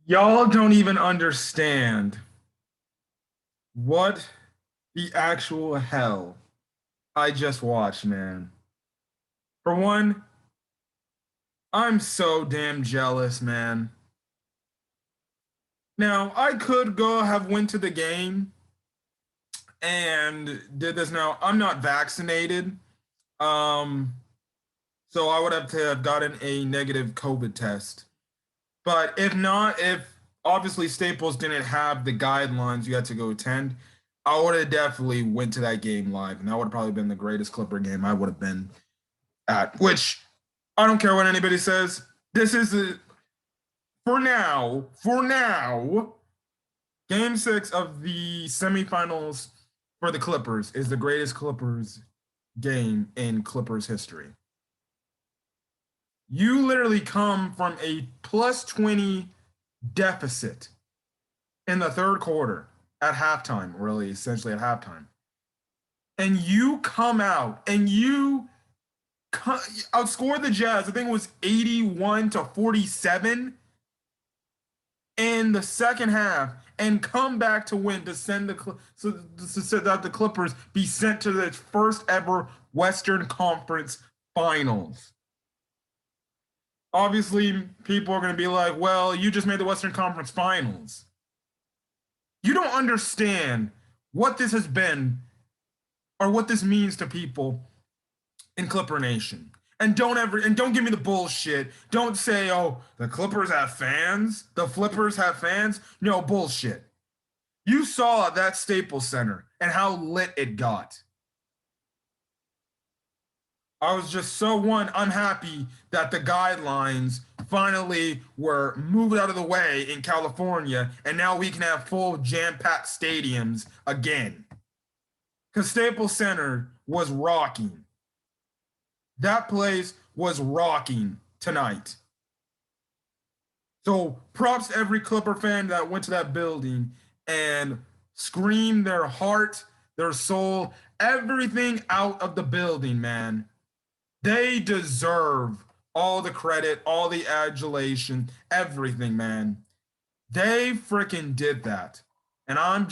Y'all don't even understand what the actual hell I just watched, man. For one, I'm so damn jealous, man. Now, I could go have went to the game and did this. Now, I'm not vaccinated. Um, so I would have to have gotten a negative COVID test. But if not, if obviously Staples didn't have the guidelines you had to go attend, I would have definitely went to that game live, and that would have probably been the greatest Clipper game I would have been at. Which I don't care what anybody says. This is for now, Game 6 of the semifinals for the Clippers is the greatest Clippers game in Clippers history. You literally come from a plus 20 deficit in the third quarter at halftime, really, essentially at halftime. And you come out and you outscore the Jazz. I think it was 81 to 47 in the second half and come back to win to send so that the Clippers be sent to the first ever Western Conference Finals. Obviously, people are going to be like, well, you just made the Western Conference Finals. You don't understand what this has been or what this means to people in Clipper Nation. And don't give me the bullshit. Don't say, oh, the Clippers have fans, the Flippers have fans. No bullshit. You saw that Staples Center and how lit it got. I was just so I'm happy that the guidelines finally were moved out of the way in California, and now we can have full jam-packed stadiums again. Because Staples Center was rocking. That place was rocking tonight. So props to every Clipper fan that went to that building and screamed their heart, their soul, everything out of the building, man. They deserve all the credit, all the adulation, everything, man. They freaking did that. And I'm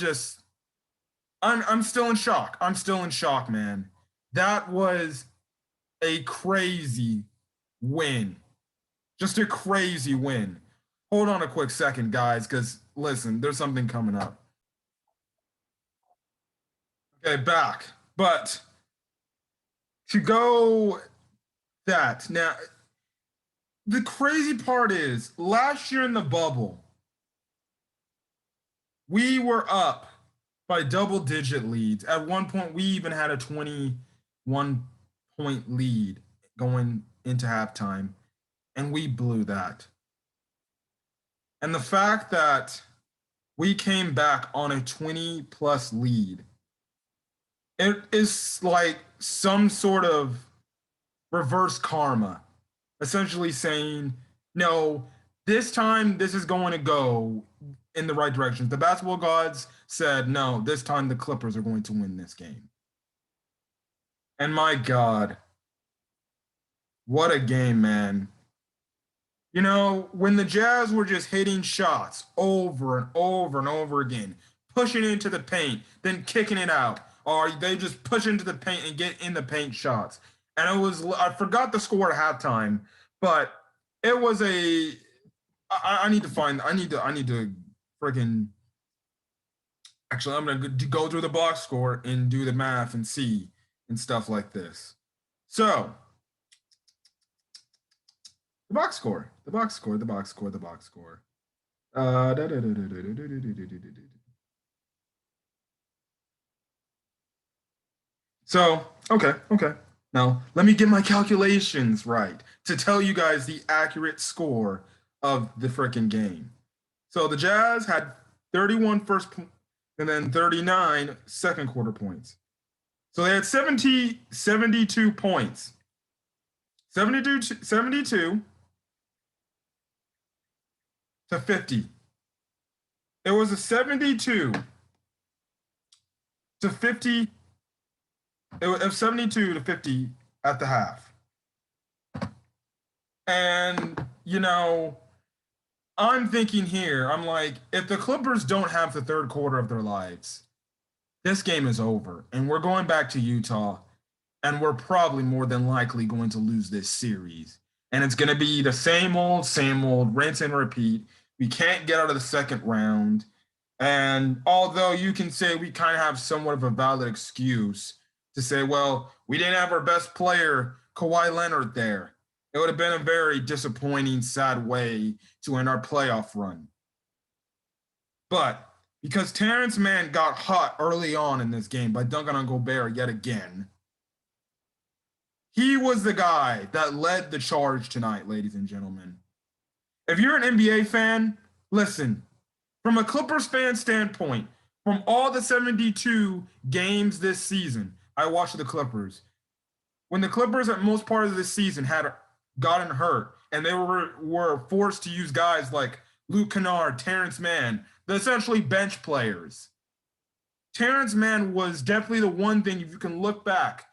still in shock. I'm still in shock, man. That was a crazy win. Just a crazy win. Hold on a quick second, guys, because listen, there's something coming up. Okay, back. But to go that now, the crazy part is last year in the bubble, we were up by double digit leads. At one point, we even had a 21-point lead going into halftime, and we blew that. And the fact that we came back on a 20 plus lead, it is like some sort of reverse karma, essentially saying, no, this time this is going to go in the right direction. The basketball gods said, no, this time the Clippers are going to win this game. And my God, what a game, man. You know, when the Jazz were just hitting shots over and over and over again, pushing into the paint, then kicking it out, or they just push into the paint and get in the paint shots. And I forgot the score at halftime, but it was I need to I need to freaking, actually, I'm going to go through the box score and do the math and see and stuff like this. So, the box score, the box score, the box score, the box score. Uh, so, okay. Now, let me get my calculations right to tell you guys the accurate score of the freaking game. So, the Jazz had 31 and then 39 second quarter points. So, they had 72 points. 72 to 50. It was a 72 to 50. It was 72 to 50 at the half. And, you know, I'm thinking here, I'm like, if the Clippers don't have the third quarter of their lives, this game is over. And we're going back to Utah, and we're probably more than likely going to lose this series. And it's going to be the same old, rinse and repeat. We can't get out of the second round. And although you can say we kind of have somewhat of a valid excuse to say, well, we didn't have our best player, Kawhi Leonard, there. It would have been a very disappointing, sad way to end our playoff run. But because Terrence Mann got hot early on in this game by dunking on Gobert yet again, he was the guy that led the charge tonight, ladies and gentlemen. If you're an NBA fan, listen, from a Clippers fan standpoint, from all the 72 games this season, I watched the Clippers. When the Clippers at most part of this season had gotten hurt and they were forced to use guys like Luke Kennard, Terrence Mann, the essentially bench players. Terrence Mann was definitely the one thing, if you can look back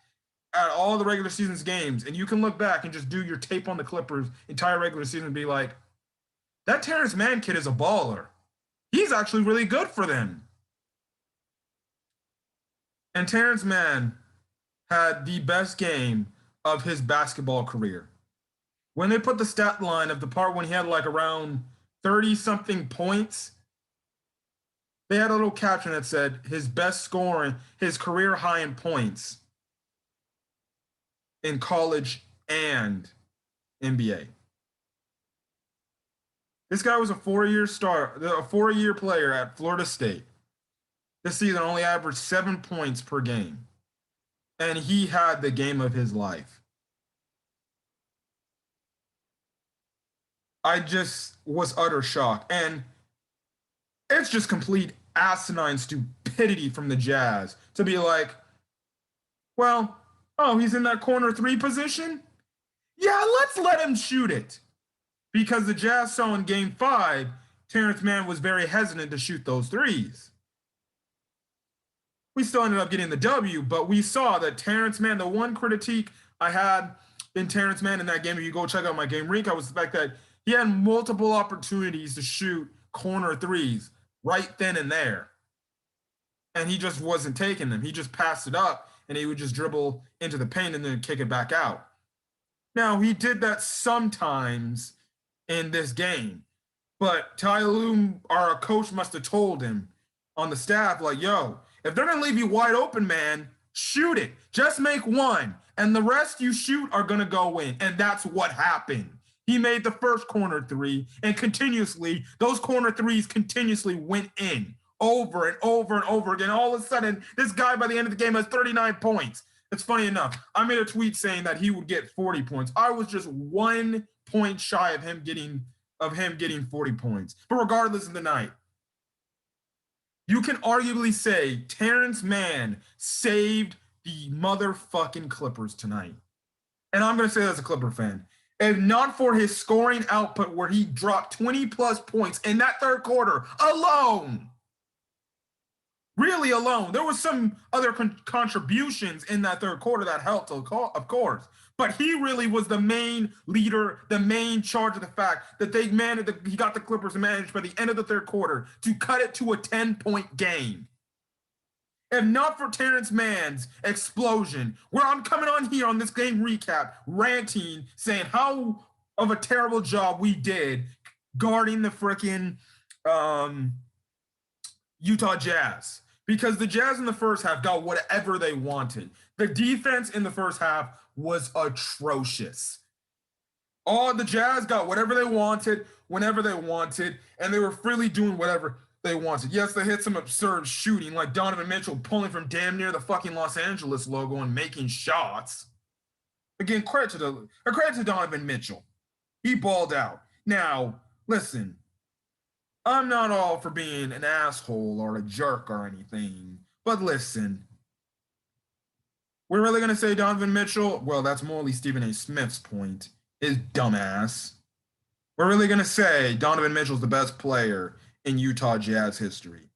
at all the regular season's games and you can look back and just do your tape on the Clippers entire regular season and be like, that Terrence Mann kid is a baller. He's actually really good for them. And Terrence Mann had the best game of his basketball career. When they put the stat line of the part when he had like around 30 something points, they had a little caption that said his best scoring, his career high in points in college and NBA. This guy was a 4-year player at Florida State. This season only averaged 7 points per game. And he had the game of his life. I just was utter shock. And it's just complete asinine stupidity from the Jazz to be like, well, oh, he's in that corner three position? Yeah, let's let him shoot it. Because the Jazz saw in game 5, Terrence Mann was very hesitant to shoot those threes. We still ended up getting the W, but we saw that Terrence Mann, the one critique I had in Terrence Mann in that game, if you go check out my game recap, was the fact that he had multiple opportunities to shoot corner threes right then and there. And he just wasn't taking them. He just passed it up and he would just dribble into the paint and then kick it back out. Now, he did that sometimes in this game, but Ty Lue, our coach, must have told him on the staff, like, yo, if they're going to leave you wide open, man, shoot it. Just make one. And the rest you shoot are going to go in. And that's what happened. He made the first corner three, and continuously, those corner threes continuously went in over and over and over again. All of a sudden, this guy by the end of the game has 39 points. It's funny enough. I made a tweet saying that he would get 40 points. I was just 1 point shy of him getting 40 points. But regardless of the night, you can arguably say Terrence Mann saved the motherfucking Clippers tonight. And I'm going to say that as a Clipper fan. If not for his scoring output where he dropped 20 plus points in that third quarter alone, really alone. There was some other contributions in that third quarter that helped, of course. But he really was the main leader, the main charge of the fact that he got the Clippers managed by the end of the third quarter to cut it to a 10-point game. If not for Terrence Mann's explosion, where I'm coming on here on this game recap, ranting, saying how of a terrible job we did guarding the freaking Utah Jazz. Because the Jazz in the first half got whatever they wanted. The defense in the first half was atrocious. All the Jazz got whatever they wanted, whenever they wanted, and they were freely doing whatever they wanted. Yes, they hit some absurd shooting, like Donovan Mitchell pulling from damn near the fucking Los Angeles logo and making shots. Again, credit to Donovan Mitchell. He balled out. Now, listen, I'm not all for being an asshole or a jerk or anything, but listen, we're really going to say Donovan Mitchell? Well, that's morally Stephen A. Smith's point, his dumbass. We're really going to say Donovan Mitchell's the best player in Utah Jazz history.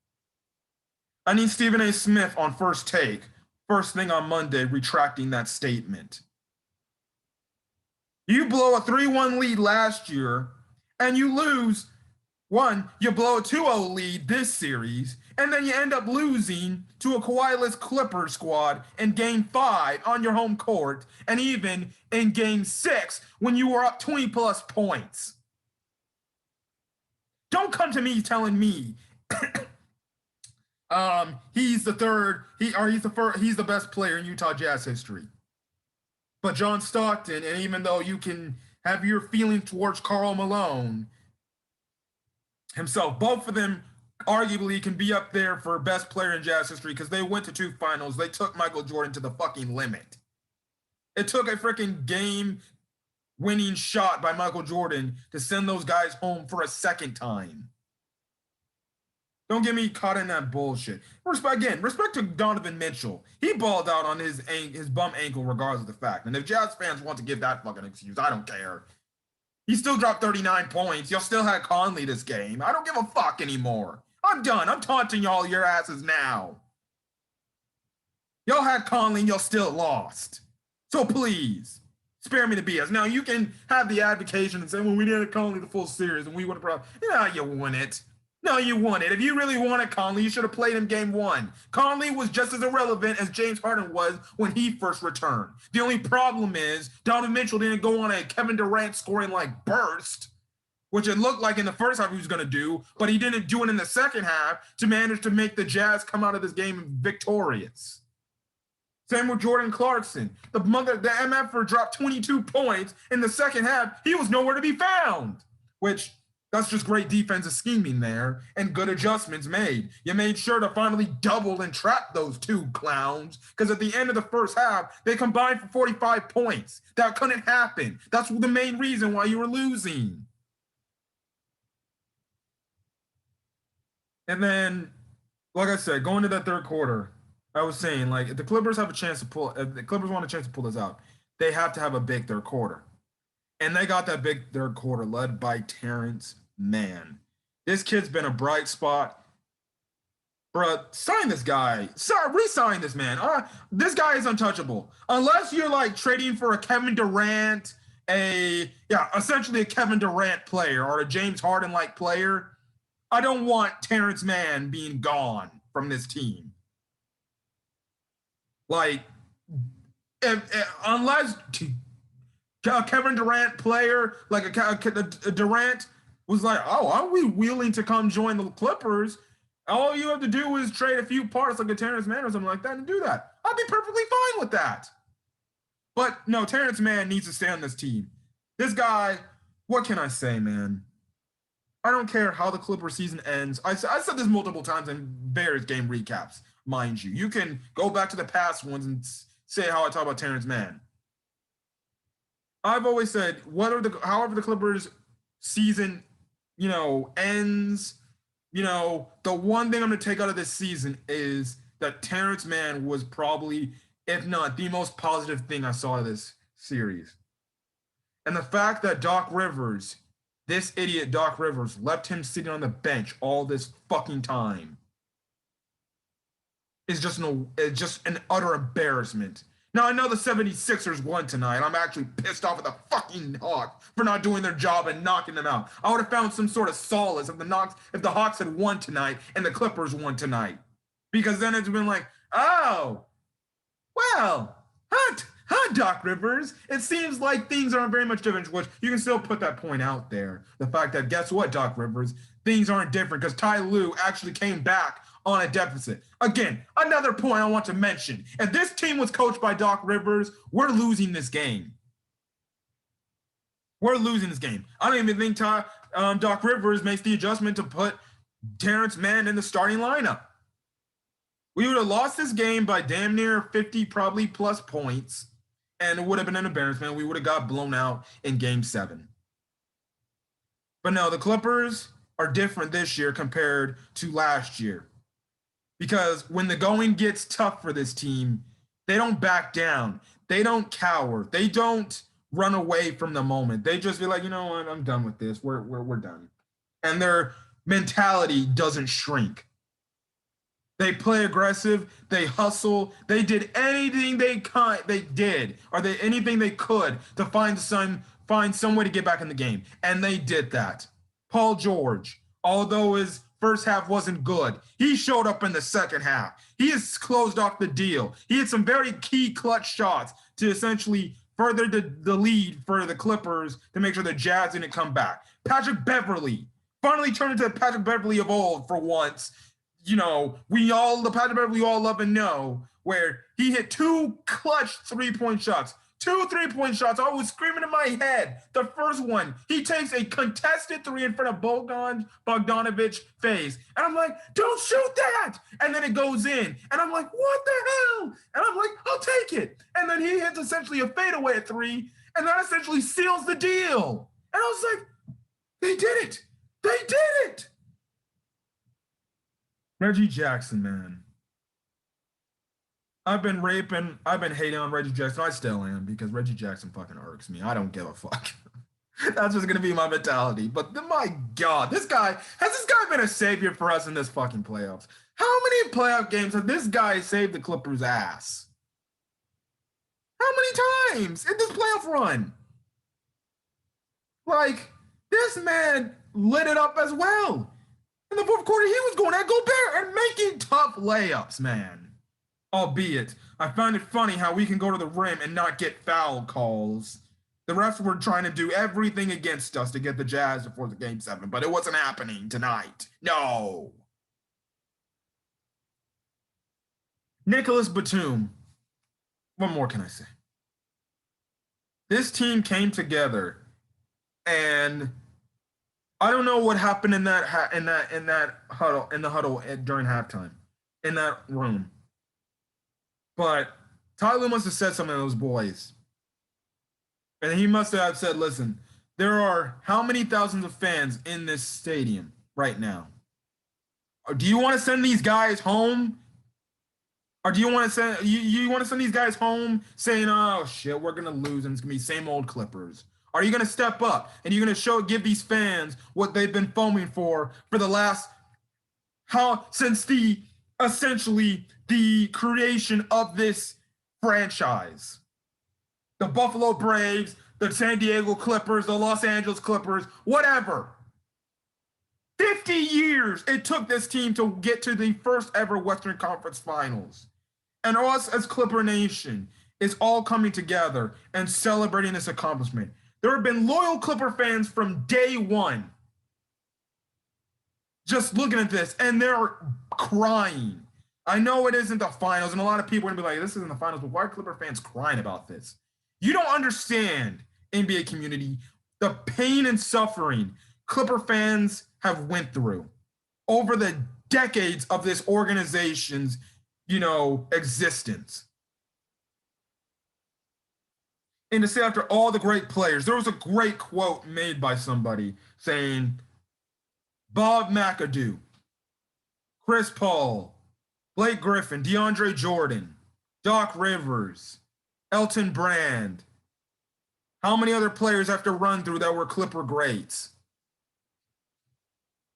I need Stephen A. Smith on First Take, first thing on Monday, retracting that statement. You blow a 3-1 lead last year, and you lose One, you blow a 2-0 lead this series, and then you end up losing to a Kawhi-less Clippers squad in Game 5 on your home court, and even in Game 6 when you were up 20 plus points. Don't come to me telling me he's the third, he's the best player in Utah Jazz history. But John Stockton, and even though you can have your feelings towards Karl Malone himself, both of them arguably can be up there for best player in Jazz history because they went to 2 finals. They took Michael Jordan to the fucking limit. It took a freaking game winning shot by Michael Jordan to send those guys home for a second time. Don't get me caught in that bullshit. Respect to Donovan Mitchell. He balled out on his bum ankle regardless of the fact. And if Jazz fans want to give that fucking excuse, I don't care. He still dropped 39 points. Y'all still had Conley this game. I don't give a fuck anymore. I'm done. I'm taunting y'all your asses now. Y'all had Conley and y'all still lost. So please, spare me the BS. Now, you can have the advocation and say, well, we didn't Conley the full series and we would have probably, you won it. No, you won it. If you really wanted Conley, you should have played him Game 1. Conley was just as irrelevant as James Harden was when he first returned. The only problem is Donovan Mitchell didn't go on a Kevin Durant scoring like burst, which it looked like in the first half he was going to do, but he didn't do it in the second half to manage to make the Jazz come out of this game victorious. Same with Jordan Clarkson. The MFer dropped 22 points in the second half. He was nowhere to be found, which that's just great defensive scheming there and good adjustments made. You made sure to finally double and trap those 2 clowns because at the end of the first half, they combined for 45 points. That couldn't happen. That's the main reason why you were losing. And then, like I said, going to that third quarter, I was saying, like, if the Clippers want a chance to pull this out, they have to have a big third quarter. And they got that big third quarter led by Terrence Mann. This kid's been a bright spot. Bruh, sign this guy. Re-sign this man. This guy is untouchable. Unless you're like trading for a Kevin Durant, essentially a Kevin Durant player or a James Harden-like player. I don't want Terrence Mann being gone from this team. Like, unless a Kevin Durant player, like a Durant, was like, oh, are we willing to come join the Clippers? All you have to do is trade a few parts like a Terrence Mann or something like that and do that. I'd be perfectly fine with that. But no, Terrence Mann needs to stay on this team. This guy, what can I say, man? I don't care how the Clippers season ends. I said this multiple times in various game recaps, mind you. You can go back to the past ones and say how I talk about Terrence Mann. I've always said, however the Clippers season, ends, the one thing I'm going to take out of this season is that Terrence Mann was probably, if not the most positive thing I saw of this series. And the fact that this idiot Doc Rivers, left him sitting on the bench all this fucking time is just an utter embarrassment. Now, I know the 76ers won tonight. I'm actually pissed off at the fucking Hawks for not doing their job and knocking them out. I would have found some sort of solace if the Hawks had won tonight and the Clippers won tonight. Because then it's been like, oh, well, huh, Doc Rivers. It seems like things aren't very much different, which you can still put that point out there. The fact that, guess what, Doc Rivers? Things aren't different because Ty Lue actually came back on a deficit. Again, another point I want to mention. If this team was coached by Doc Rivers, we're losing this game. We're losing this game. I don't even think Doc Rivers makes the adjustment to put Terrence Mann in the starting lineup. We would have lost this game by damn near 50 probably plus points, and it would have been an embarrassment. We would have got blown out in Game 7. But no, the Clippers are different this year compared to last year. Because when the going gets tough for this team, they don't back down. They don't cower. They don't run away from the moment. They just be like, you know what, I'm done with this. We're done. And their mentality doesn't shrink. They play aggressive. They hustle. They did anything anything they could to find some way to get back in the game. And they did that. Paul George, although his first half wasn't good. He showed up in the second half. He has closed off the deal. He had some very key clutch shots to essentially further the lead for the Clippers to make sure the Jazz didn't come back. Patrick Beverley finally turned into the Patrick Beverley of old for once. The Patrick Beverley we all love and know, where he hit two clutch 3-point shots. Two 3-point shots. I was screaming in my head. The first one, he takes a contested three in front of Bogdanovich face. And I'm like, don't shoot that. And then it goes in. And I'm like, what the hell? And I'm like, I'll take it. And then he hits essentially a fadeaway at three. And that essentially seals the deal. And I was like, they did it. They did it. Reggie Jackson, man. I've been hating on Reggie Jackson. I still am because Reggie Jackson fucking irks me. I don't give a fuck. That's just gonna be my mentality. But my God, this guy been a savior for us in this fucking playoffs? How many playoff games have this guy saved the Clippers' ass? How many times in this playoff run? Like, this man lit it up as well. In the fourth quarter, he was going at Gobert and making tough layups, man. Albeit, I find it funny how we can go to the rim and not get foul calls. The refs were trying to do everything against us to get the Jazz before the game 7, but it wasn't happening tonight. No. Nicholas Batum. What more can I say? This team came together, and I don't know what happened in that huddle during halftime in that room. But Tyler must have said something to those boys. And he must have said, listen, there are how many thousands of fans in this stadium right now? Do you want to send these guys home? Or do you want to send you want to send these guys home saying, oh shit, we're gonna lose and it's gonna be same old Clippers? Are you gonna step up and you're gonna give these fans what they've been foaming for the last since essentially the creation of this franchise? The Buffalo Braves, the San Diego Clippers, the Los Angeles Clippers, whatever. 50 years it took this team to get to the first ever Western Conference Finals. And us as Clippernation is all coming together and celebrating this accomplishment. There have been loyal Clipper fans from day one just looking at this, and they're crying. I know it isn't the finals, and a lot of people are going to be like, this isn't the finals, but why are Clipper fans crying about this? You don't understand, NBA community, the pain and suffering Clipper fans have went through over the decades of this organization's, existence. And to say after all the great players, there was a great quote made by somebody saying, Bob McAdoo, Chris Paul, Blake Griffin, DeAndre Jordan, Doc Rivers, Elton Brand. How many other players have to run through that were Clipper greats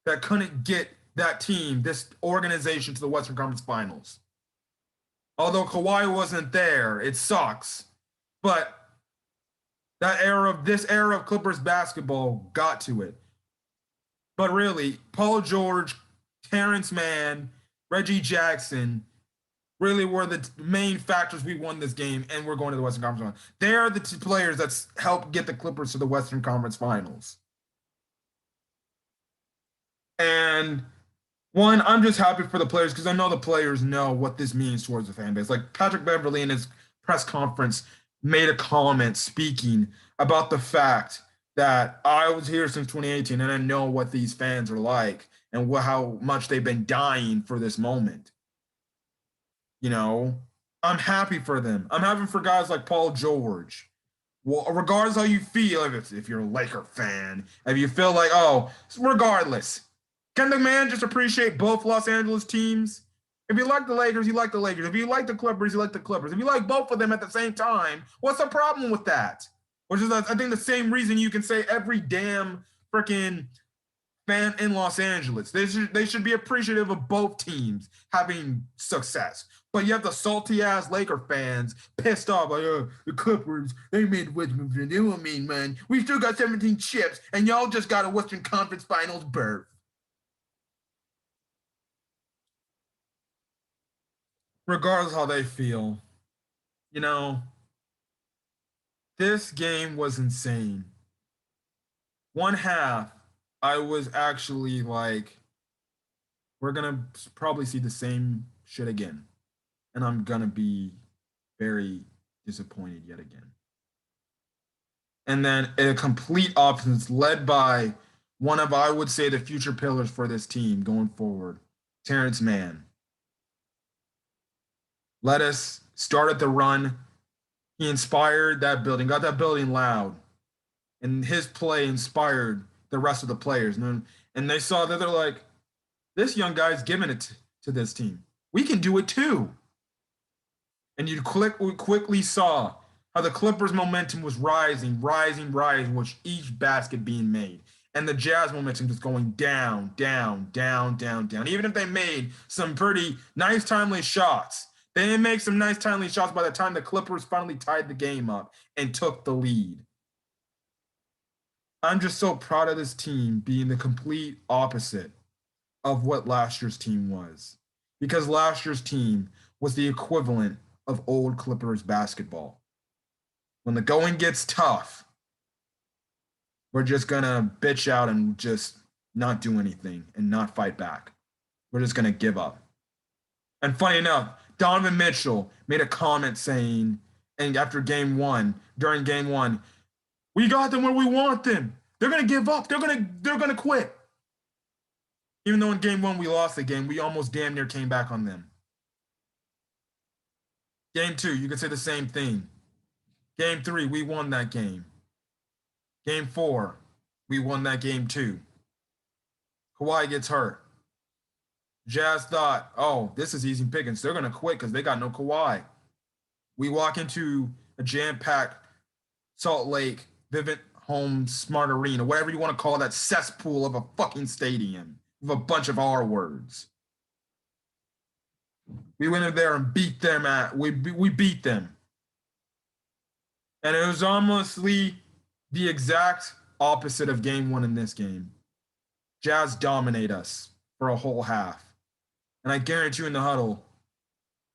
that couldn't get that team, this organization, to the Western Conference Finals? Although Kawhi wasn't there, it sucks. But this era of Clippers basketball got to it. But really, Paul George, Terrence Mann, Reggie Jackson really were the main factors we won this game, and we're going to the Western Conference Finals. They're the two players that's helped get the Clippers to the Western Conference Finals. And one, I'm just happy for the players because I know the players know what this means towards the fan base. Like Patrick Beverley in his press conference made a comment speaking about the fact that I was here since 2018 and I know what these fans are like and how much they've been dying for this moment. I'm happy for them. I'm happy for guys like Paul George. Well, regardless how you feel, if you're a Laker fan, if you feel like, regardless, can the man just appreciate both Los Angeles teams? If you like the Lakers, you like the Lakers. If you like the Clippers, you like the Clippers. If you like both of them at the same time, what's the problem with that? Which is, I think, the same reason you can say every damn freaking fan in Los Angeles. They should be appreciative of both teams having success. But you have the salty-ass Laker fans pissed off, like, the Clippers, they made Western Conference. They won't mean, man. We still got 17 chips, and y'all just got a Western Conference Finals berth. regardless how they feel, you know, this game was insane. One half, I was actually like, we're gonna probably see the same shit again, and I'm gonna be very disappointed yet again. And then a complete offense led by one of, I would say, the future pillars for this team going forward, Terrence Mann. Let us start at the run. He inspired that building, got that building loud, and his play inspired the rest of the players. And they saw that they're like, this young guy's giving it to this team. We can do it too. And you quickly saw how the Clippers' momentum was rising, with each basket being made. And the Jazz momentum was going down, down, down, down, down. Even if they made some pretty nice, timely shots, they didn't make some nice, timely shots by the time the Clippers finally tied the game up and took the lead. I'm just so proud of this team being the complete opposite of what last year's team was. Because last year's team was the equivalent of old Clippers basketball. When the going gets tough, we're just going to bitch out and just not do anything and not fight back. We're just going to give up. And funny enough, Donovan Mitchell made a comment saying, and after during game one, we got them where we want them. They're going to give up. They're going to quit. Even though in game one we lost the game, we almost damn near came back on them. Game two, you could say the same thing. Game three, we won that game. Game four, we won that game too. Kawhi gets hurt. Jazz thought, oh, this is easy pickings. They're going to quit because they got no Kawhi. We walk into a jam-packed Salt Lake, Vivint Home Smart Arena, whatever you want to call that cesspool of a fucking stadium with a bunch of R words. We went in there and beat them we beat them. And it was almost the exact opposite of game one in this game. Jazz dominate us for a whole half. And I guarantee you in the huddle,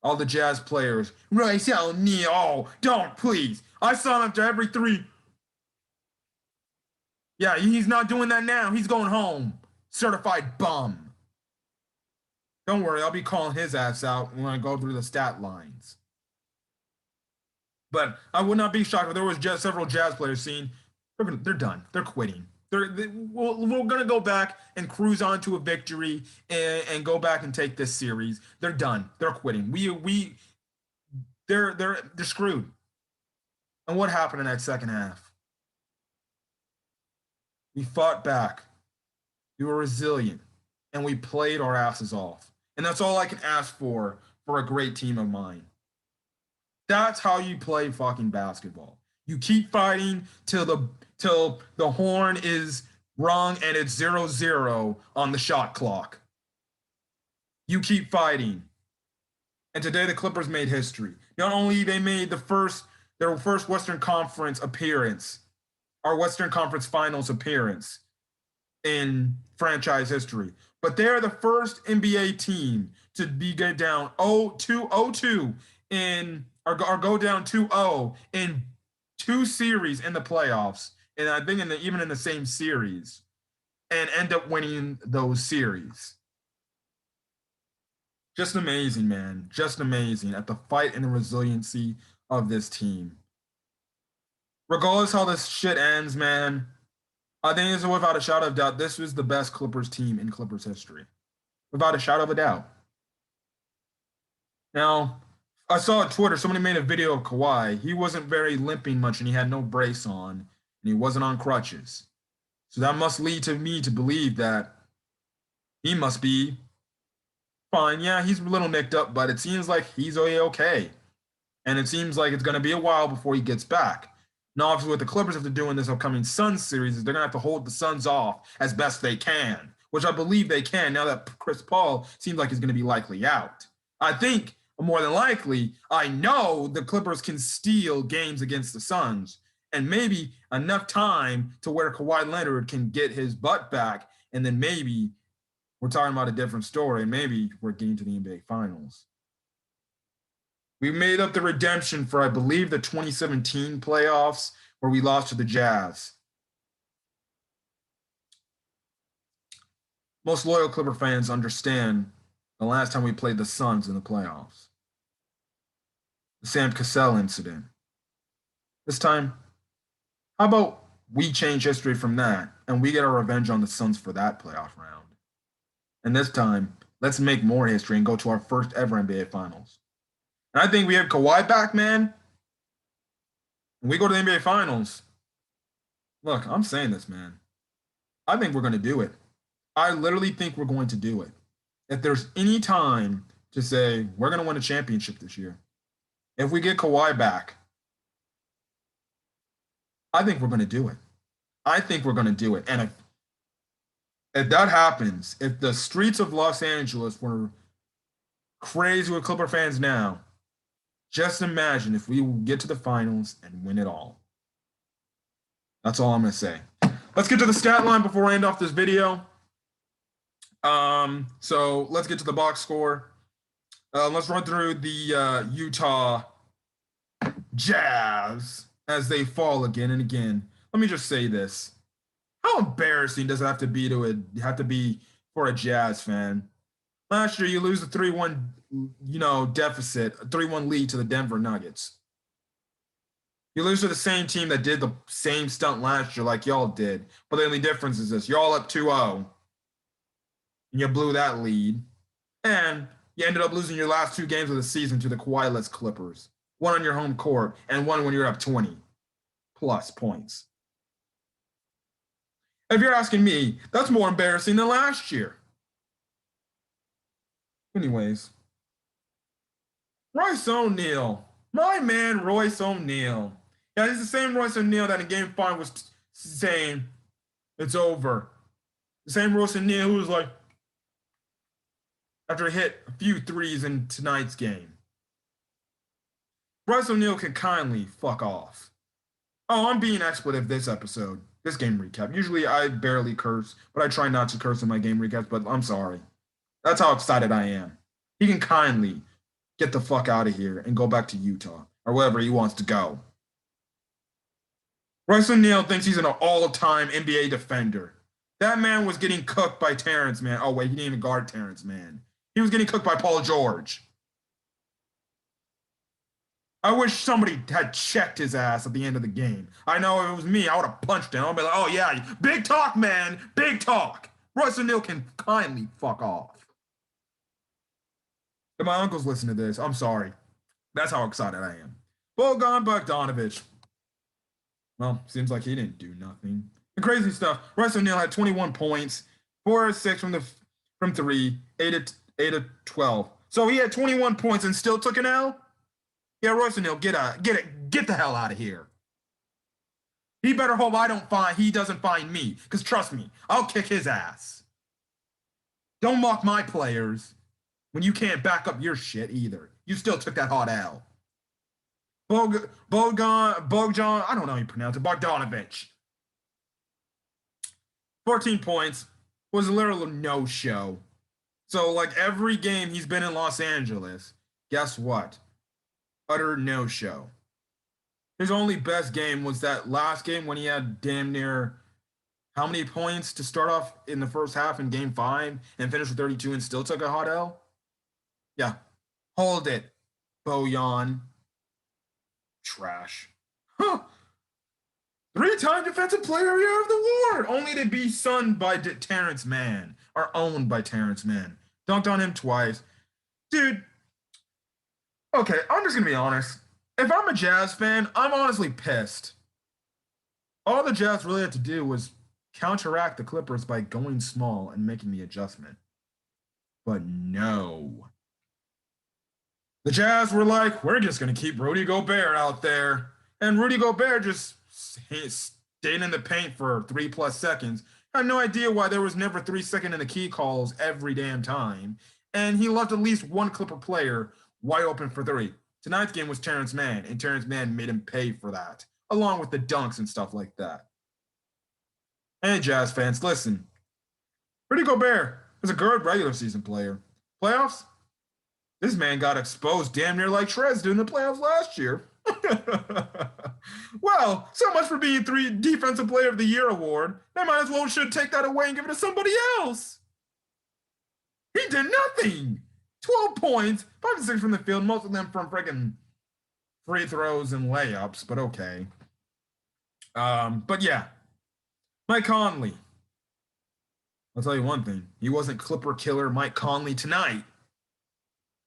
all the Jazz players, Royce O'Neal, oh, don't, please. I saw him after every three. Yeah, he's not doing that now. He's going home. Certified bum. Don't worry, I'll be calling his ass out when I go through the stat lines. But I would not be shocked if there was just several Jazz players seeing they're done. They're quitting. We're going to go back and cruise on to a victory and go back and take this series. They're done. They're quitting. They're screwed. And what happened in that second half? We fought back. We were resilient, and we played our asses off. And that's all I can ask for a great team of mine. That's how you play fucking basketball. You keep fighting till the horn is rung and it's 0-0 on the shot clock. You keep fighting. And today the Clippers made history. Not only they made their first Western Conference appearance, our Western Conference Finals appearance in franchise history, but they're the first NBA team to get down 0-2 in or go down 2-0 in two series in the playoffs, and I think even in the same series, and end up winning those series. Just amazing, man. Just amazing at the fight and the resiliency of this team. Regardless how this shit ends, man, I think it's without a shadow of doubt, this was the best Clippers team in Clippers history. Without a shadow of a doubt. Now, I saw on Twitter, somebody made a video of Kawhi. He wasn't very limping much and he had no brace on and he wasn't on crutches. So that must lead to me to believe that he must be fine. Yeah, he's a little nicked up, but it seems like he's okay. And it seems like it's going to be a while before he gets back. Now, obviously, what the Clippers have to do in this upcoming Suns series is they're going to have to hold the Suns off as best they can, which I believe they can now that Chris Paul seems like he's going to be likely out. I think more than likely, I know the Clippers can steal games against the Suns and maybe enough time to where Kawhi Leonard can get his butt back, and then maybe we're talking about a different story, and maybe we're getting to the NBA Finals. We made up the redemption for, I believe, the 2017 playoffs where we lost to the Jazz. Most loyal Clipper fans understand the last time we played the Suns in the playoffs. The Sam Cassell incident. This time, how about we change history from that and we get our revenge on the Suns for that playoff round? And this time, let's make more history and go to our first ever NBA Finals. And I think we have Kawhi back, man. When we go to the NBA Finals, look, I'm saying this, man. I think we're going to do it. I literally think we're going to do it. If there's any time to say we're going to win a championship this year, if we get Kawhi back, I think we're going to do it. I think we're going to do it. And if that happens, if the streets of Los Angeles were crazy with Clipper fans now, just imagine if we get to the finals and win it all. That's all I'm going to say. Let's get to the stat line before I end off this video. So let's get to the box score. Let's run through the Utah Jazz as they fall again and again. Let me just say this. How embarrassing does it have to be for a Jazz fan? Last year, you lose a 3-1, deficit, a 3-1 lead to the Denver Nuggets. You lose to the same team that did the same stunt last year like y'all did. But the only difference is this. Y'all up 2-0. And you blew that lead. And you ended up losing your last 2 games of the season to the Kawhi-less Clippers. One on your home court and one when you're up 20 plus points. If you're asking me, that's more embarrassing than last year. Anyways, Royce O'Neal. My man, Royce O'Neal. Yeah, he's the same Royce O'Neal that in Game 5 was saying, it's over. The same Royce O'Neal who was like, after he hit a few threes in tonight's game. Royce O'Neal can kindly fuck off. Oh, I'm being expletive this episode, this game recap. Usually I barely curse, but I try not to curse in my game recaps, but I'm sorry. That's how excited I am. He can kindly get the fuck out of here and go back to Utah or wherever he wants to go. Royce O'Neal thinks he's an all-time NBA defender. That man was getting cooked by Terrence Mann. Oh, wait, he didn't even guard Terrence Mann. He was getting cooked by Paul George. I wish somebody had checked his ass at the end of the game. I know if it was me, I would have punched him. I'd be like, oh, yeah, big talk, man. Big talk. Royce O'Neal can kindly fuck off. If my uncles listen to this, I'm sorry. That's how excited I am. Bojan Bogdanovic. Well, seems like he didn't do nothing. The crazy stuff. Royce O'Neal had 21 points, 4 of 6 from 3, 8 of 12. So he had 21 points and still took an L? Yeah, Royce O'Neal, get the hell out of here. He better hope he doesn't find me, because trust me, I'll kick his ass. Don't mock my players when you can't back up your shit either. You still took that hot L. Bojan, I don't know how you pronounce it, Bogdanovic. 14 points, was a literal no-show. So, like, every game he's been in Los Angeles, guess what? Utter no-show. His only best game was that last game when he had damn near how many points to start off in the first half in Game 5 and finish with 32 and still took a hot L? Yeah. Hold it, Bojan. Trash. Huh. 3-time Defensive Player of the Award, only to be sunned by Terrence Mann, or owned by Terrence Mann. Dunked on him twice. Dude, okay, I'm just going to be honest. If I'm a Jazz fan, I'm honestly pissed. All the Jazz really had to do was counteract the Clippers by going small and making the adjustment. But no. The Jazz were like, we're just going to keep Rudy Gobert out there. And Rudy Gobert just stayed in the paint for 3+ seconds. I had no idea why there was never 3-second in the key calls every damn time. And he left at least one Clipper player wide open for 3. Tonight's game was Terrence Mann, and Terrence Mann made him pay for that, along with the dunks and stuff like that. Hey, Jazz fans, listen. Rudy Gobert is a good regular season player. Playoffs? This man got exposed damn near like Shreds did in the playoffs last year. Well, so much for being 3 Defensive Player of the Year award. They might as well should take that away and give it to somebody else. He did nothing. 12 points, 5 to 6 from the field, most of them from freaking free throws and layups, but okay. But yeah, Mike Conley. I'll tell you one thing. He wasn't Clipper killer Mike Conley tonight.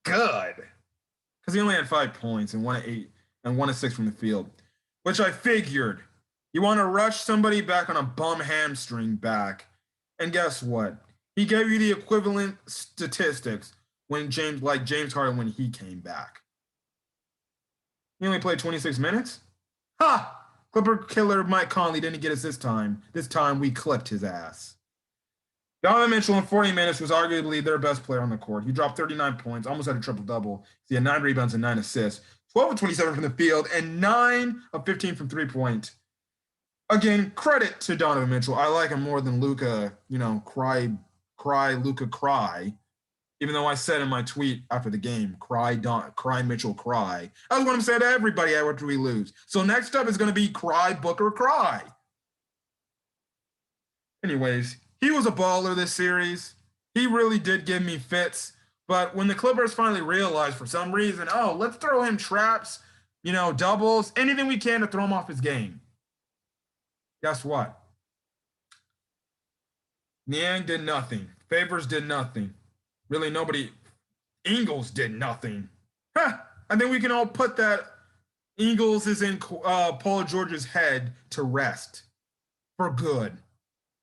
Good. Because he only had 5 points and 1 of 8 and 1 of 6 from the field, which I figured. You want to rush somebody back on a bum hamstring back. And guess what? He gave you the equivalent statistics when James Harden when he came back. He only played 26 minutes? Ha! Clipper killer Mike Conley didn't get us this time. This time we clipped his ass. Donovan Mitchell in 40 minutes was arguably their best player on the court. He dropped 39 points, almost had a triple-double. He had 9 rebounds and 9 assists, 12 of 27 from the field, and 9 of 15 from three-point. Again, credit to Donovan Mitchell. I like him more than Luka, cry, Luka, cry. Even though I said in my tweet after the game, cry Mitchell, cry. I was going to say to everybody after we lose. So next up is going to be cry Booker, cry. Anyways, he was a baller this series. He really did give me fits. But when the Clippers finally realized for some reason, let's throw him traps, doubles, anything we can to throw him off his game. Guess what? Niang did nothing. Favors did nothing. Really, nobody. Ingles did nothing. I think we can all put that Ingles is in Paul George's head to rest for good.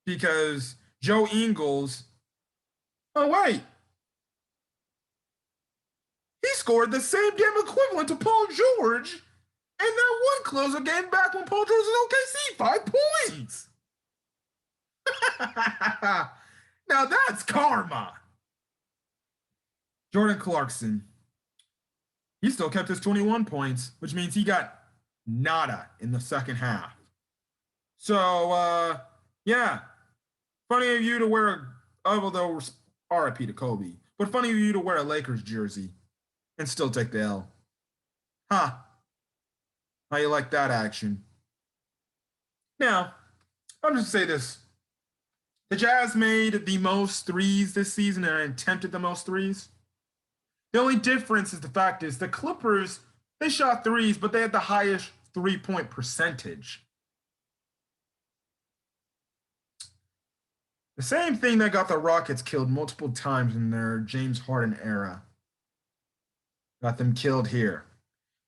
Because Joe Ingles, he scored the same damn equivalent to Paul George in that one closer game back when Paul George was in OKC, 5 points. Now that's karma. Jordan Clarkson, he still kept his 21 points, which means he got nada in the second half. So, yeah. Funny of you to wear although RIP to Kobe, but funny of you to wear a Lakers jersey and still take the L. How you like that action? Now, I'm just going to say this. The Jazz made the most threes this season and attempted the most threes. The only difference is the fact is the Clippers, they shot threes, but they had the highest 3-point percentage. The same thing that got the Rockets killed multiple times in their James Harden era. Got them killed here.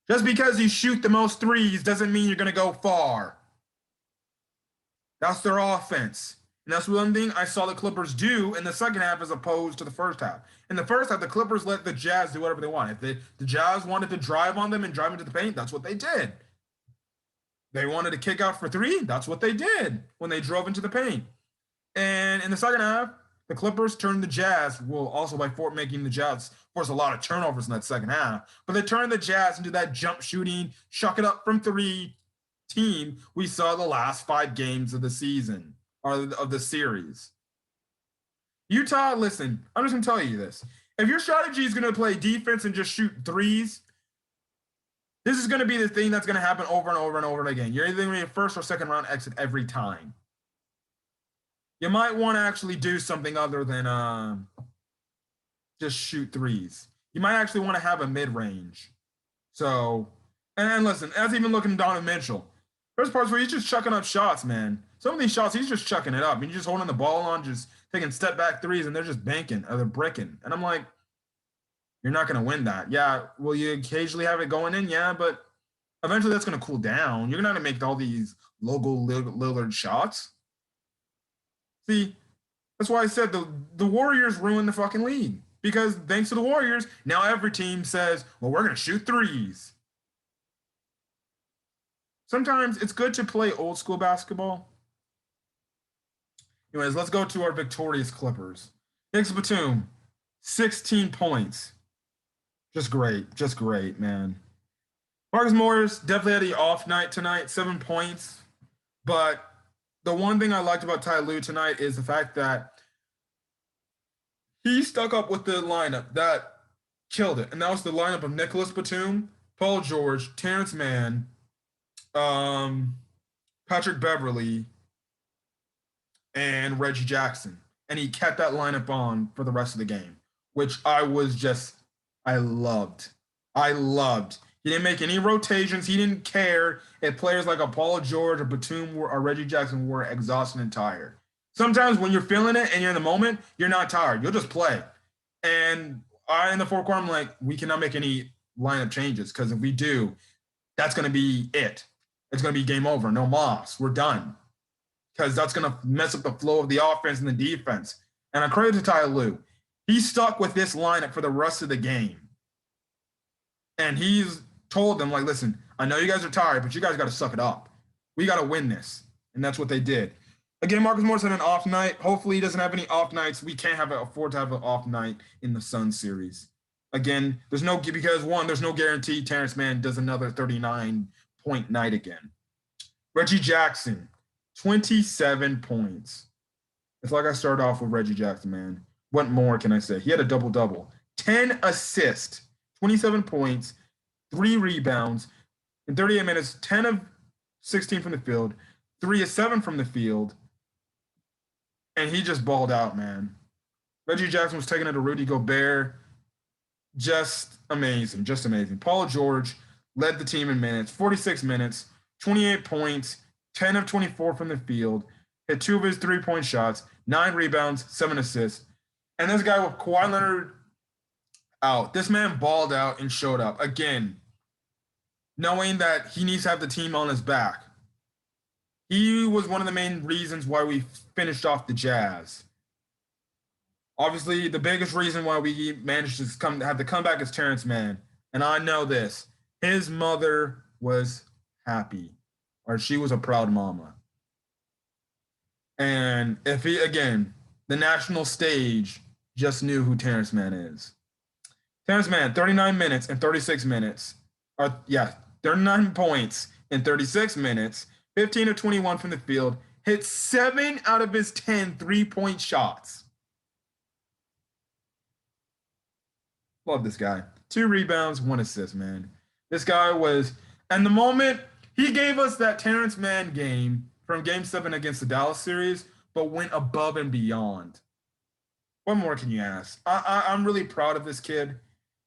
Just because you shoot the most threes doesn't mean you're going to go far. That's their offense. And that's one thing I saw the Clippers do in the second half as opposed to the first half. In the first half, the Clippers let the Jazz do whatever they want. If the Jazz wanted to drive on them and drive into the paint, that's what they did. They wanted to kick out for 3, that's what they did when they drove into the paint. And in the second half, the Clippers turned the Jazz, also by making the Jazz force a lot of turnovers in that second half, but they turned the Jazz into that jump shooting, chuck it up from 3 team we saw the last 5 games of the season. Or of the series. Utah, listen, I'm just going to tell you this. If your strategy is going to play defense and just shoot threes, this is going to be the thing that's going to happen over and over and over again. You're either going to be a first or second round exit every time. You might want to actually do something other than just shoot threes. You might actually want to have a mid-range. So, and listen, as even looking at Donovan Mitchell, there's parts where he's just chucking up shots, man. Some of these shots, he's just chucking it up. He's just holding the ball on, just taking step back threes, and they're just banking or they're bricking. And I'm like, you're not going to win that. Yeah, will you occasionally have it going in? Yeah, but eventually that's going to cool down. You're not going to make all these logo Lillard shots. See, that's why I said the Warriors ruined the fucking league. Because thanks to the Warriors, now every team says, well, we're going to shoot threes. Sometimes it's good to play old school basketball. Anyways, let's go to our victorious Clippers. Nick Batum, 16 points. Just great, man. Marcus Morris definitely had an off night tonight, 7 points. But the one thing I liked about Ty Lue tonight is the fact that he stuck up with the lineup that killed it. And that was the lineup of Nicholas Batum, Paul George, Terrence Mann, um, Patrick Beverly, and Reggie Jackson. And he kept that lineup on for the rest of the game, which I loved. I loved. He didn't make any rotations. He didn't care if players like a Paul George or Batum or Reggie Jackson were exhausted and tired. Sometimes when you're feeling it and you're in the moment, you're not tired. You'll just play. And in the fourth quarter, I'm like, we cannot make any lineup changes because if we do, that's going to be it. It's going to be game over. No moss. We're done. Because that's going to mess up the flow of the offense and the defense. And I credit to Ty Lue. He stuck with this lineup for the rest of the game. And he's told them, like, listen, I know you guys are tired, but you guys got to suck it up. We got to win this. And that's what they did. Again, Marcus Morris had an off night. Hopefully he doesn't have any off nights. We can't afford to have an off night in the Suns series. Again, there's no guarantee Terrence Mann does another 39-point night again. Reggie Jackson, 27 points. It's like I started off with Reggie Jackson, man. What more can I say? He had a double-double. 10 assists, 27 points, 3 rebounds. In 38 minutes, 10 of 16 from the field, 3 of 7 from the field. And he just balled out, man. Reggie Jackson was taking it to Rudy Gobert. Just amazing, just amazing. Paul George led the team in minutes, 46 minutes, 28 points, 10 of 24 from the field, hit 2 of his 3-point shots, 9 rebounds, 7 assists. And this guy with Kawhi Leonard out, this man balled out and showed up. Again, knowing that he needs to have the team on his back. He was one of the main reasons why we finished off the Jazz. Obviously, the biggest reason why we managed to have the comeback is Terrence Mann. And I know this. His mother was happy, or she was a proud mama. And if the national stage just knew who Terrence Mann is. Terrence Mann, 39 minutes and 36 minutes. 39 points in 36 minutes, 15 of 21 from the field, hit 7 out of his 10 3-point shots. Love this guy. 2 rebounds, 1 assist, man. This guy was, and the moment he gave us that Terrence Mann game from Game 7 against the Dallas series, but went above and beyond. What more can you ask? I'm really proud of this kid.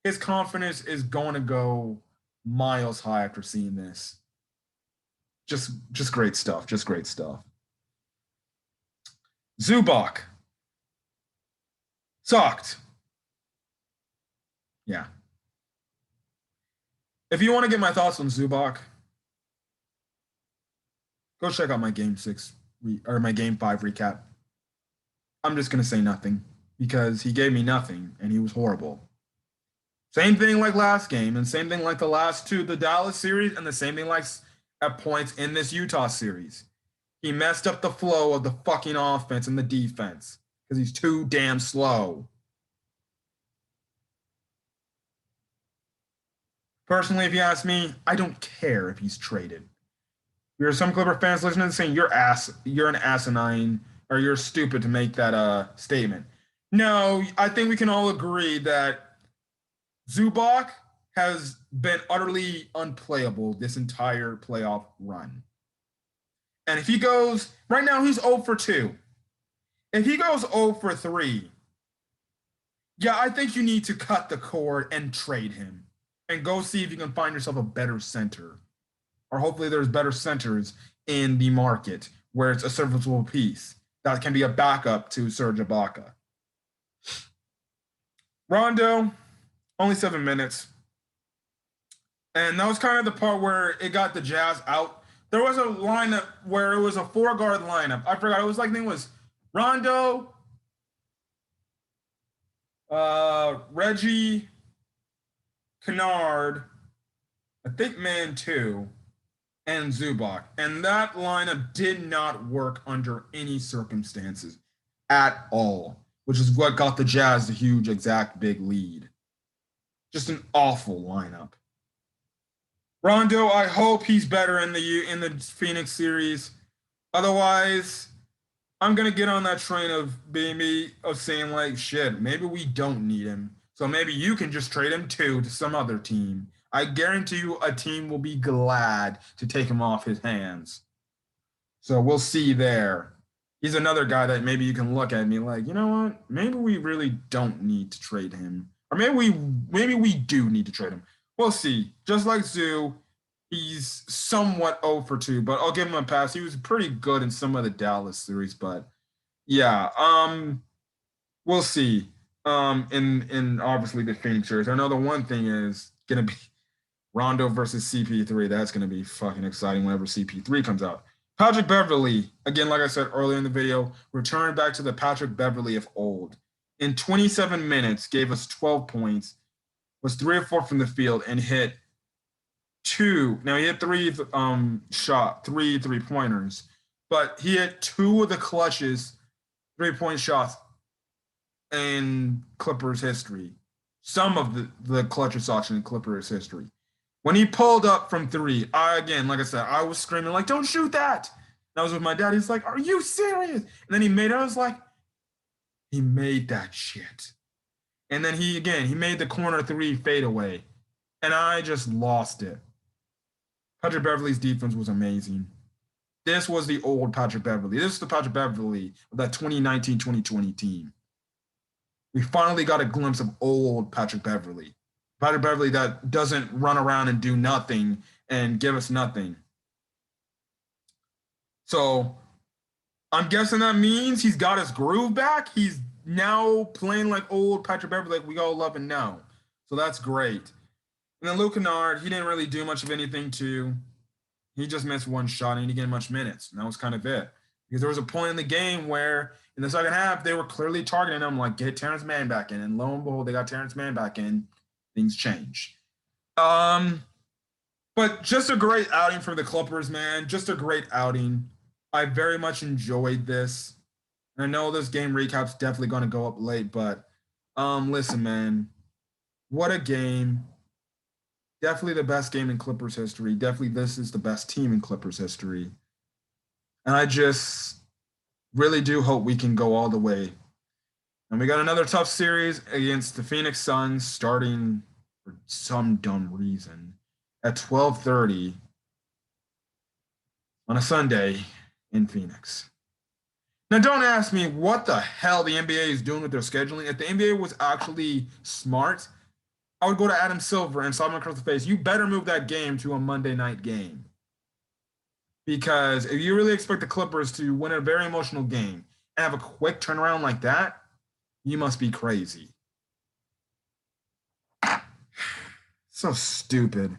His confidence is going to go miles high after seeing this. Just great stuff. Just great stuff. Zubac. Sucked. Yeah. If you want to get my thoughts on Zubac, go check out my Game 6 or my Game 5 recap. I'm just going to say nothing because he gave me nothing and he was horrible. Same thing like last game and same thing like the last 2, the Dallas series, and the same thing like at points in this Utah series. He messed up the flow of the fucking offense and the defense because he's too damn slow. Personally, if you ask me, I don't care if he's traded. There are some Clipper fans listening saying you're an asinine, or you're stupid to make that statement. No, I think we can all agree that Zubac has been utterly unplayable this entire playoff run. And if he goes, right now he's 0 for 2. If he goes 0 for 3, yeah, I think you need to cut the cord and trade him. And go see if you can find yourself a better center. Or hopefully there's better centers in the market where it's a serviceable piece that can be a backup to Serge Ibaka. Rondo, only 7 minutes. And that was kind of the part where it got the Jazz out. There was a lineup where it was a 4-guard lineup. I forgot. It was like, I think it was Rondo, Reggie, Kennard, I think Man 2, and Zubac. And that lineup did not work under any circumstances at all, which is what got the Jazz the huge exact big lead. Just an awful lineup. Rondo, I hope he's better in the Phoenix series. Otherwise, I'm gonna get on that train of saying like, shit, maybe we don't need him. So maybe you can just trade him too to some other team. I guarantee you a team will be glad to take him off his hands. So we'll see there. He's another guy that maybe you can look at me like, you know what? Maybe we really don't need to trade him. Or maybe we do need to trade him. We'll see. Just like Zoo, he's somewhat 0 for 2, but I'll give him a pass. He was pretty good in some of the Dallas series, but yeah, we'll see. In obviously the Phoenix series. I know the one thing is gonna be Rondo versus CP3. That's gonna be fucking exciting whenever CP3 comes out. Patrick Beverly, again, like I said earlier in the video, returned back to the Patrick Beverly of old. In 27 minutes, gave us 12 points, was 3 of 4 from the field, and hit two. Now he hit three 3-pointers, but he hit 2 of the clutches 3-point shots in Clippers history. Some of the clutchest shots in Clippers history. When he pulled up from 3, like I said, I was screaming like, "Don't shoot that!" And I was with my dad. He's like, "Are you serious?" And then he made it. I was like, he made that shit. And then he made the corner 3 fade away, and I just lost it. Patrick Beverly's defense was amazing. This was the old Patrick Beverly. This is the Patrick Beverly of that 2019-2020 team. We finally got a glimpse of old Patrick Beverly. Patrick Beverly that doesn't run around and do nothing and give us nothing. So I'm guessing that means he's got his groove back. He's now playing like old Patrick Beverly like we all love and know. So that's great. And then Luke Kennard, he didn't really do much of anything too. He just missed one shot and he didn't get much minutes. And that was kind of it. Because there was a point in the game where in the second half, they were clearly targeting him, like, get Terrence Mann back in. And lo and behold, they got Terrence Mann back in. Things change. But just a great outing for the Clippers, man. Just a great outing. I very much enjoyed this. I know this game recap's definitely going to go up late, but listen, man. What a game. Definitely the best game in Clippers history. Definitely this is the best team in Clippers history. And I just really do hope we can go all the way. And we got another tough series against the Phoenix Suns starting for some dumb reason at 12:30 on a Sunday in Phoenix. Now, don't ask me what the hell the NBA is doing with their scheduling. If the NBA was actually smart, I would go to Adam Silver and slap him across the face. You better move that game to a Monday night game. Because if you really expect the Clippers to win a very emotional game and have a quick turnaround like that, you must be crazy. So stupid.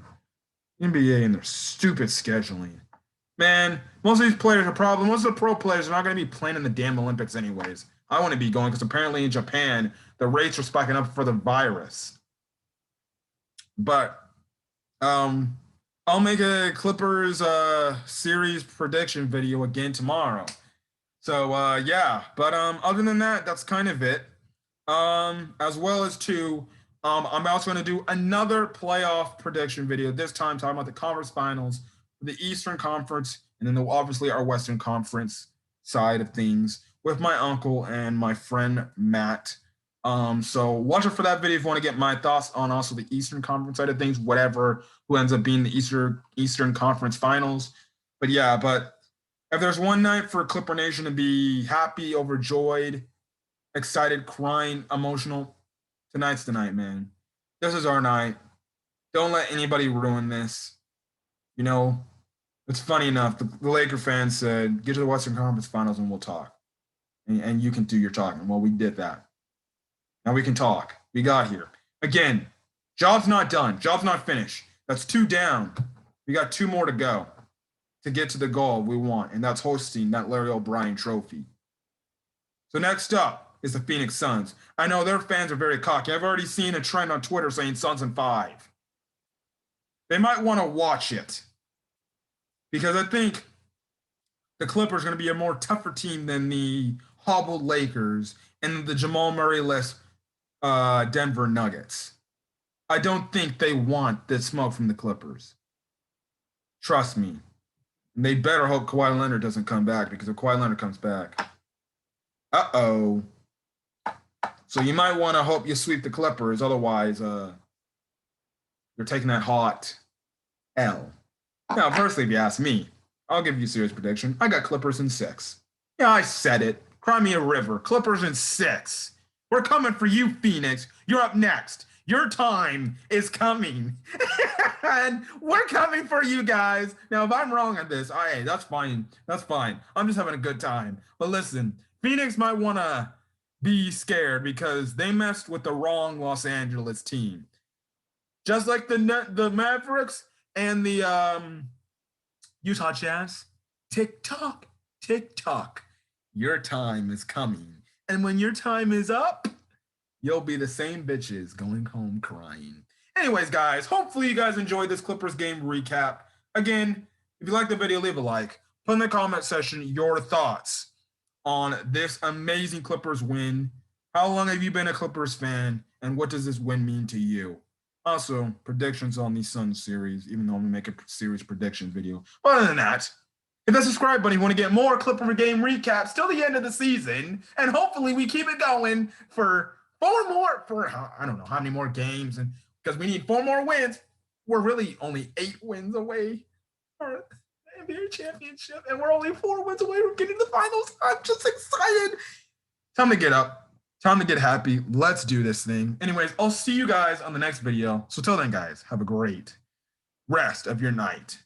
NBA and their stupid scheduling. Man, most of these players are probably, most of the pro players are not going to be playing in the damn Olympics anyways. I want to be going because apparently in Japan, the rates are spiking up for the virus. But I'll make a Clippers series prediction video again tomorrow. So yeah, but other than that, that's kind of it. As well as I'm also going to do another playoff prediction video. This time talking about the conference finals for the Eastern Conference, and then obviously our Western Conference side of things with my uncle and my friend Matt. So watch out for that video if you want to get my thoughts on also the Eastern Conference side of things, whatever who ends up being the Eastern Conference Finals. But yeah, but if there's one night for Clippernation to be happy, overjoyed, excited, crying, emotional, tonight's the night, man. This is our night. Don't let anybody ruin this. You know, it's funny enough. The Laker fans said, get to the Western Conference Finals and we'll talk. And you can do your talking. Well, we did that. Now we can talk. We got here. Again, job's not done. Job's not finished. That's 2 down. We got 2 more to go to get to the goal we want, and that's hosting that Larry O'Brien trophy. So next up is the Phoenix Suns. I know their fans are very cocky. I've already seen a trend on Twitter saying Suns in 5. They might want to watch it because I think the Clippers are going to be a more tougher team than the hobbled Lakers and the Jamal Murray-less Denver Nuggets. I don't think they want this smoke from the Clippers. Trust me. And they better hope Kawhi Leonard doesn't come back because if Kawhi Leonard comes back, so So you might want to hope you sweep the Clippers. Otherwise, you're taking that hot L. Now, personally, if you ask me, I'll give you a serious prediction. I got Clippers in 6. Yeah, I said it. Cry me a river. Clippers in 6. We're coming for you, Phoenix. You're up next. Your time is coming. And we're coming for you guys. Now, if I'm wrong on this, hey, that's fine. That's fine. I'm just having a good time. But listen, Phoenix might want to be scared because they messed with the wrong Los Angeles team. Just like the Mavericks and the Utah Jazz. Tick tock, tick tock. Your time is coming. And when your time is up, you'll be the same bitches going home crying. Anyways, guys, hopefully you guys enjoyed this Clippers game recap. Again, if you like the video, leave a like. Put in the comment section your thoughts on this amazing Clippers win. How long have you been a Clippers fan? And what does this win mean to you? Also, predictions on the Suns series, even though I'm going to make a series predictions video. But other than that, hit that subscribe button if you want to get more Clipper game recaps till the end of the season. And hopefully we keep it going for 4 more, for I don't know how many more games. And because we need 4 more wins, we're really only 8 wins away for the NBA championship. And we're only 4 wins away from getting to the finals. I'm just excited. Time to get up. Time to get happy. Let's do this thing. Anyways, I'll see you guys on the next video. So till then, guys, have a great rest of your night.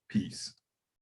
Peace.